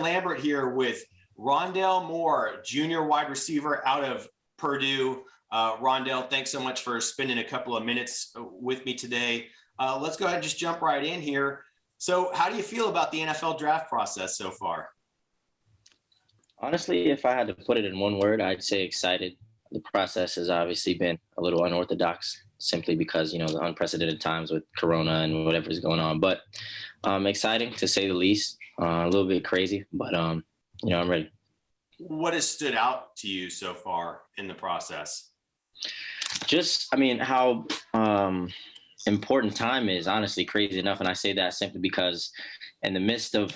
Lambert here with Rondale Moore, junior wide receiver out of Purdue. Rondale, thanks so much for spending a couple of minutes with me today. Let's go ahead and just jump right in here. So how do you feel about the NFL draft process so far? Honestly, if I had to put it in one word, I'd say excited. The process has obviously been a little unorthodox simply because, the unprecedented times with Corona and whatever's going on. But exciting, to say the least. A little bit crazy, but, I'm ready. What has stood out to you so far in the process? Just, how important time is, honestly, crazy enough. And I say that simply because in the midst of,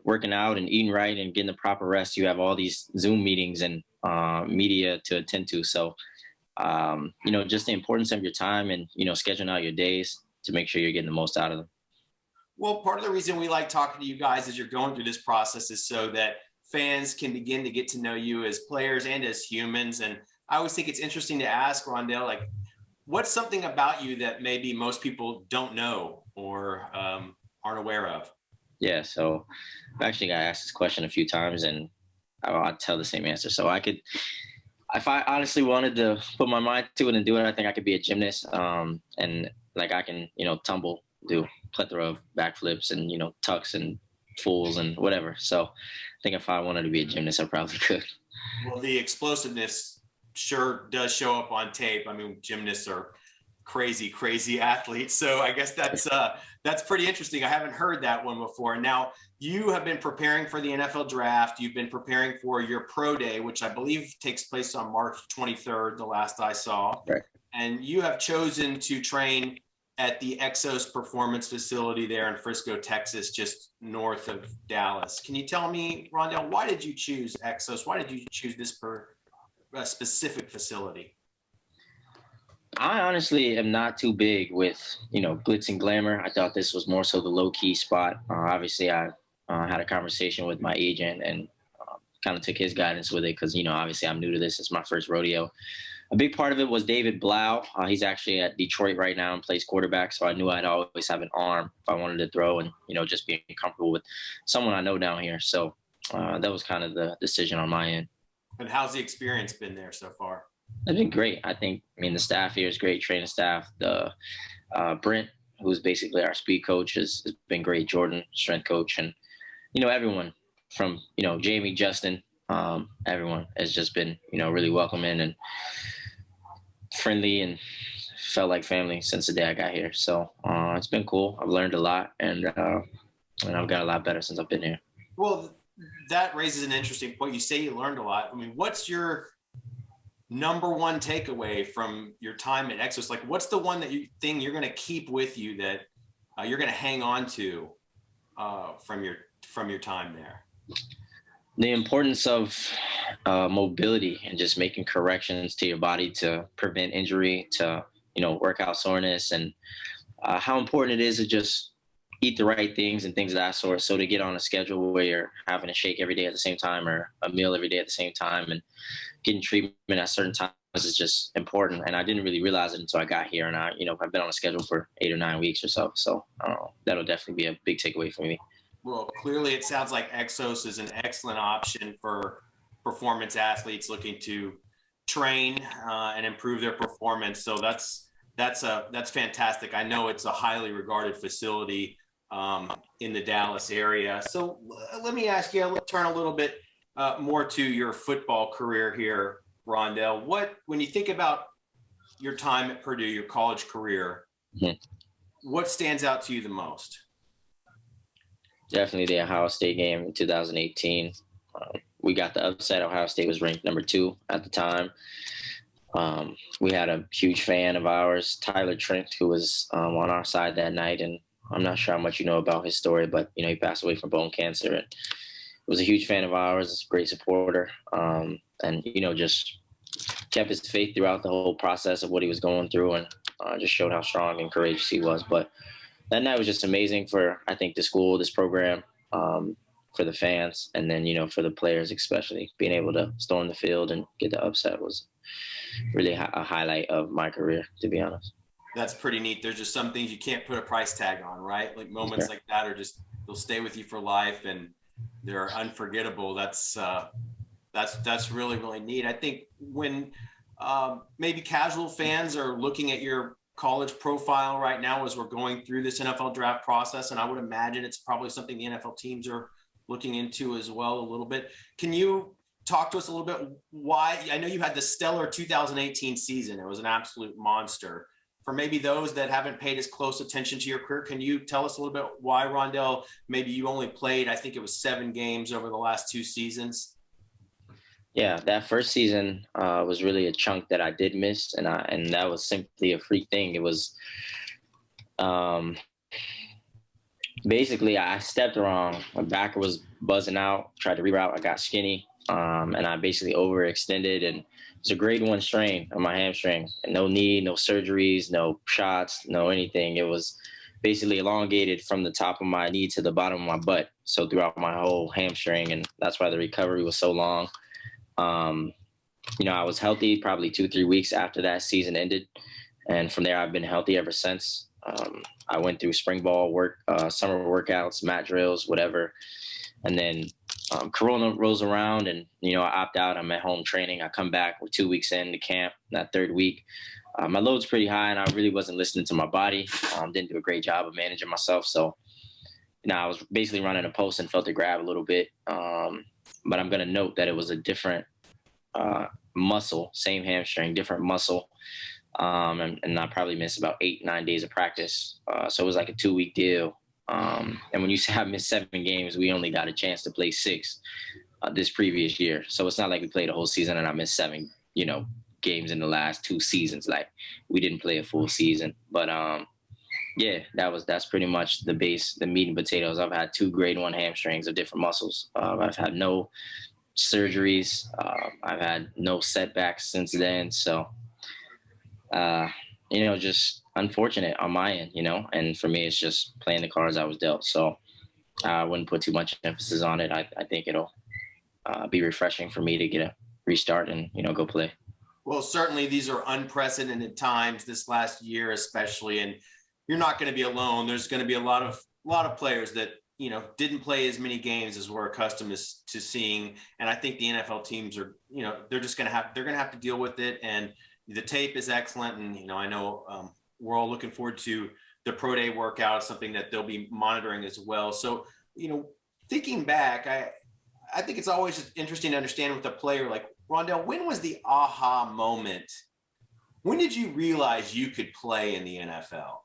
working out and eating right and getting the proper rest, you have all these Zoom meetings and media to attend to. So, just the importance of your time and, scheduling out your days to make sure you're getting the most out of them. Well, part of the reason we like talking to you guys as you're going through this process is so that fans can begin to get to know you as players and as humans. And I always think it's interesting to ask, Rondale, what's something about you that maybe most people don't know or aren't aware of? Yeah, so I've actually got asked this question a few times, and I'll tell the same answer. So if I honestly wanted to put my mind to it and do it, I think I could be a gymnast. And I can, tumble, do plethora of backflips and, tucks and fulls and whatever. So I think if I wanted to be a gymnast, I probably could. Well, the explosiveness sure does show up on tape. Gymnasts are crazy athletes. So I guess that's pretty interesting. I haven't heard that one before. Now, you have been preparing for the NFL draft. You've been preparing for your pro day, which I believe takes place on March 23rd, the last I saw. Right. And you have chosen to train at the Exos Performance Facility there in Frisco, Texas, just north of Dallas. Can you tell me, Rondale, why did you choose Exos? Why did you choose this specific facility? I honestly am not too big with, glitz and glamour. I thought this was more so the low-key spot. Obviously, I had a conversation with my agent and kind of took his guidance with it because, obviously I'm new to this. It's my first rodeo. A big part of it was David Blau. He's actually at Detroit right now and plays quarterback, so I knew I'd always have an arm if I wanted to throw and, just being comfortable with someone I know down here. So that was kind of the decision on my end. And how's the experience been there so far? It's been great. I think, the staff here is great, training staff. The Brent, who's basically our speed coach, has been great. Jordan, strength coach, and, everyone from, Jamie, Justin, everyone has just been, really welcoming and friendly and felt like family since the day I got here. So it's been cool. I've learned a lot, and I've got a lot better since I've been here. Well, that raises an interesting point. You say you learned a lot. What's your number one takeaway from your time at Exos? What's the one thing you're going to keep with you that you're going to hang on to from your time there? The importance of mobility and just making corrections to your body to prevent injury, to, work out soreness, and how important it is to just eat the right things and things of that sort. So to get on a schedule where you're having a shake every day at the same time or a meal every day at the same time and getting treatment at certain times is just important. And I didn't really realize it until I got here. And I've been on a schedule for 8 or 9 weeks or so. So that'll definitely be a big takeaway for me. Well, clearly it sounds like Exos is an excellent option for performance athletes looking to train and improve their performance. So that's fantastic. I know it's a highly regarded facility in the Dallas area. So let me ask you, I'll turn a little bit more to your football career here, Rondale. When you think about your time at Purdue, your college career, what stands out to you the most? Definitely the Ohio State game in 2018. We got the upset. Ohio State was ranked number 2 at the time. We had a huge fan of ours, Tyler Trent, who was on our side that night. And I'm not sure how much you know about his story, but, he passed away from bone cancer and was a huge fan of ours, great supporter. And, just kept his faith throughout the whole process of what he was going through and just showed how strong and courageous he was. But that night was just amazing for, I think, the school, this program, for the fans, and then, for the players especially. Being able to storm the field and get the upset was really a highlight of my career, to be honest. That's pretty neat. There's just some things you can't put a price tag on, right? Moments like that are just, they'll stay with you for life. And they're unforgettable. That's really, really neat. I think when maybe casual fans are looking at your college profile right now as we're going through this NFL draft process, and I would imagine it's probably something the NFL teams are looking into as well a little bit. Can you talk to us a little bit why? I know you had the stellar 2018 season. It was an absolute monster. For maybe those that haven't paid as close attention to your career, can you tell us a little bit why, Rondale, maybe you only played, I think it was 7 games over the last 2 seasons? Yeah, that first season was really a chunk that I did miss, and that was simply a freak thing. It was basically I stepped wrong. My backer was buzzing out, tried to reroute. I got skinny, and I basically overextended, and it was a grade 1 strain on my hamstring. And no knee, no surgeries, no shots, no anything. It was basically elongated from the top of my knee to the bottom of my butt. So throughout my whole hamstring, and that's why the recovery was so long. I was healthy probably 2-3 weeks after that season ended. And from there, I've been healthy ever since. I went through spring ball work, summer workouts, mat drills, whatever. And then Corona rolls around and, I opt out. I'm at home training. I come back. We're 2 weeks into camp, that 3rd week. My load's pretty high and I really wasn't listening to my body. Didn't do a great job of managing myself. So, I was basically running a post and felt the grab a little bit. But I'm going to note that it was a different muscle, same hamstring, different muscle. And I probably missed about 8-9 days of practice. So it was like a 2-week deal. And when you say I missed 7 games, we only got a chance to play 6 this previous year. So it's not like we played a whole season and I missed 7, games in the last 2 seasons. Like we didn't play a full season. But yeah, that's pretty much the base, the meat and potatoes. I've had 2 grade 1 hamstrings of different muscles. I've had no surgeries. I've had no setbacks since then. So, just unfortunate on my end, and for me, it's just playing the cards I was dealt. So I wouldn't put too much emphasis on it. I think it'll be refreshing for me to get a restart and, go play. Well, certainly these are unprecedented times this last year, especially, and you're not going to be alone. There's going to be a lot of players that, didn't play as many games as we're accustomed to seeing. And I think the NFL teams are, they're going to have to deal with it. And the tape is excellent. And, I know we're all looking forward to the pro day workout, something that they'll be monitoring as well. So, thinking back, I think it's always interesting to understand with a player like Rondale, when was the aha moment? When did you realize you could play in the NFL?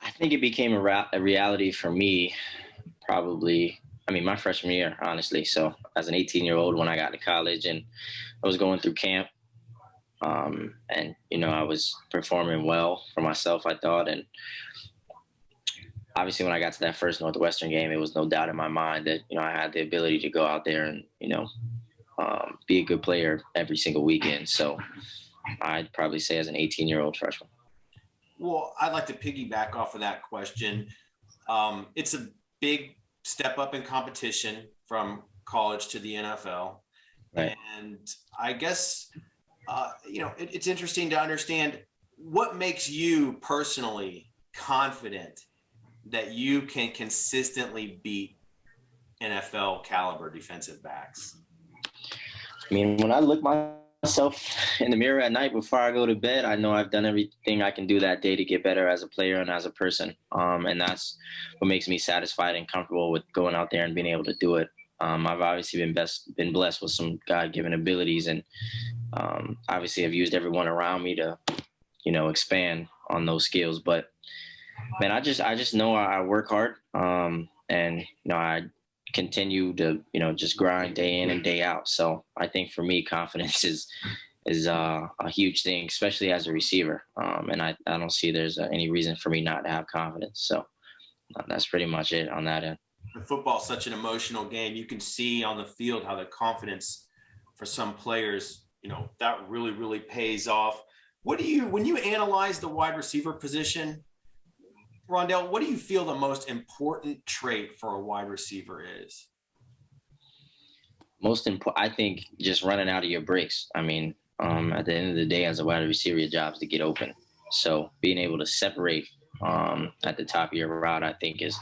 I think it became a reality for me probably, my freshman year, honestly. So as an 18-year-old when I got to college and I was going through camp, and, I was performing well for myself, I thought. And obviously when I got to that first Northwestern game, it was no doubt in my mind that, I had the ability to go out there and, be a good player every single weekend. So I'd probably say as an 18-year-old freshman. Well, I'd like to piggyback off of that question. It's a big step up in competition from college to the NFL. Right. And I guess, it's interesting to understand what makes you personally confident that you can consistently beat NFL caliber defensive backs. When I look myself in the mirror at night before I go to bed, I know I've done everything I can do that day to get better as a player and as a person. And that's what makes me satisfied and comfortable with going out there and being able to do it. I've obviously been blessed with some God-given abilities, and obviously I've used everyone around me to, expand on those skills. But man, I just know I work hard, and I continue to just grind day in and day out. So I think for me, confidence is a huge thing, especially as a receiver. And I don't see there's any reason for me not to have confidence. So that's pretty much it on that end. Football is such an emotional game. You can see on the field how the confidence for some players, that really, really pays off. When you analyze the wide receiver position, Rondale, what do you feel the most important trait for a wide receiver is? Most important, I think, just running out of your breaks. At the end of the day, as a wide receiver, your job is to get open. So being able to separate at the top of your route, I think is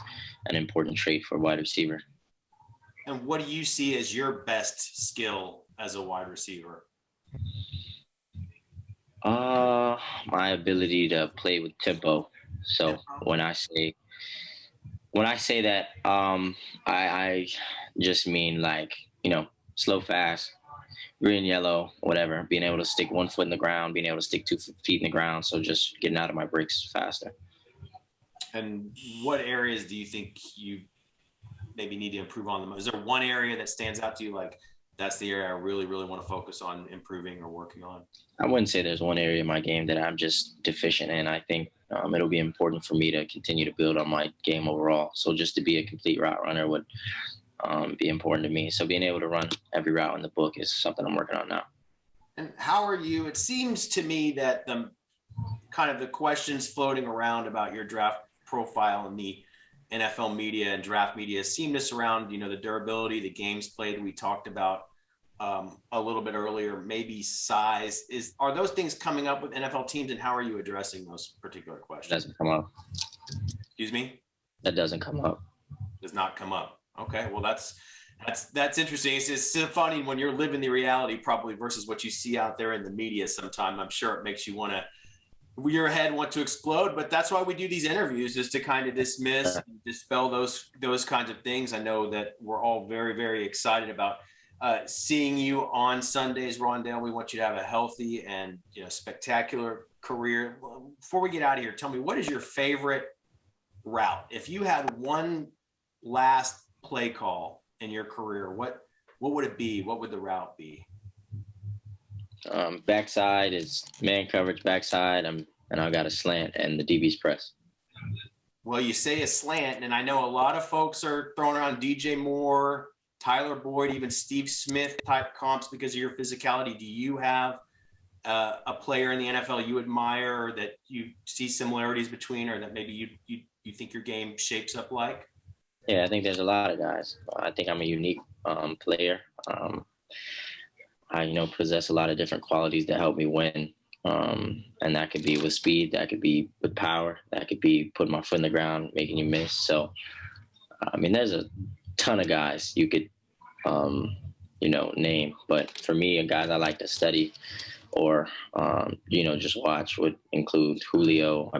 an important trait for a wide receiver. And what do you see as your best skill as a wide receiver? My ability to play with tempo. So when I say that, I just mean like, slow, fast, green, yellow, whatever, being able to stick one foot in the ground, being able to stick 2 feet in the ground. So just getting out of my breaks faster. And what areas do you think you maybe need to improve on the most? Is there one area that stands out to you, like that's the area I really, really want to focus on improving or working on? I wouldn't say there's one area of my game that I'm just deficient in. I think it'll be important for me to continue to build on my game overall. So just to be a complete route runner would be important to me. So being able to run every route in the book is something I'm working on now. And how are you? It seems to me that the kind of the questions floating around about your draft profile in the NFL media and draft media seem to surround, the durability, the games played we talked about a little bit earlier, maybe size. Are those things coming up with NFL teams, and how are you addressing those particular questions? Doesn't come up. Excuse me? That doesn't come up. Does not come up. Okay, well that's interesting. It's so funny when you're living the reality probably versus what you see out there in the media. Sometime I'm sure it makes you your head want to explode, but that's why we do these interviews, is to kind of dismiss and dispel those kinds of things. I know that we're all very, very excited about seeing you on Sundays, Rondale. We want you to have a healthy and spectacular career. Before we get out of here, tell me, what is your favorite route? If you had one last play call in your career, what would it be? What would the route be? Backside is man coverage, backside, and I got a slant and the DB's press. Well, you say a slant, and I know a lot of folks are throwing around DJ Moore, Tyler Boyd, even Steve Smith type comps because of your physicality. Do you have a player in the NFL you admire, or that you see similarities between, or that maybe you think your game shapes up like? Yeah, I think there's a lot of guys. I think I'm a unique player. I possess a lot of different qualities that help me win. And that could be with speed, that could be with power, that could be putting my foot in the ground, making you miss. So, there's a ton of guys you could, name. But for me, guys I like to study or, just watch would include Julio,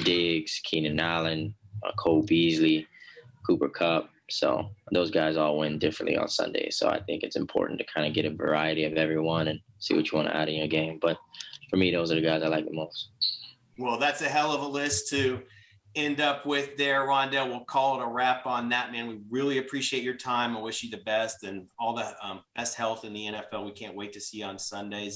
Diggs, Keenan Allen, Cole Beasley, Cooper Kupp. So those guys all win differently on Sunday. So I think it's important to kind of get a variety of everyone and see what you want to add in your game. But for me, those are the guys I like the most. Well, that's a hell of a list to end up with there, Rondale. We'll call it a wrap on that, man. We really appreciate your time. I wish you the best and all the best health in the NFL. We can't wait to see you on Sundays.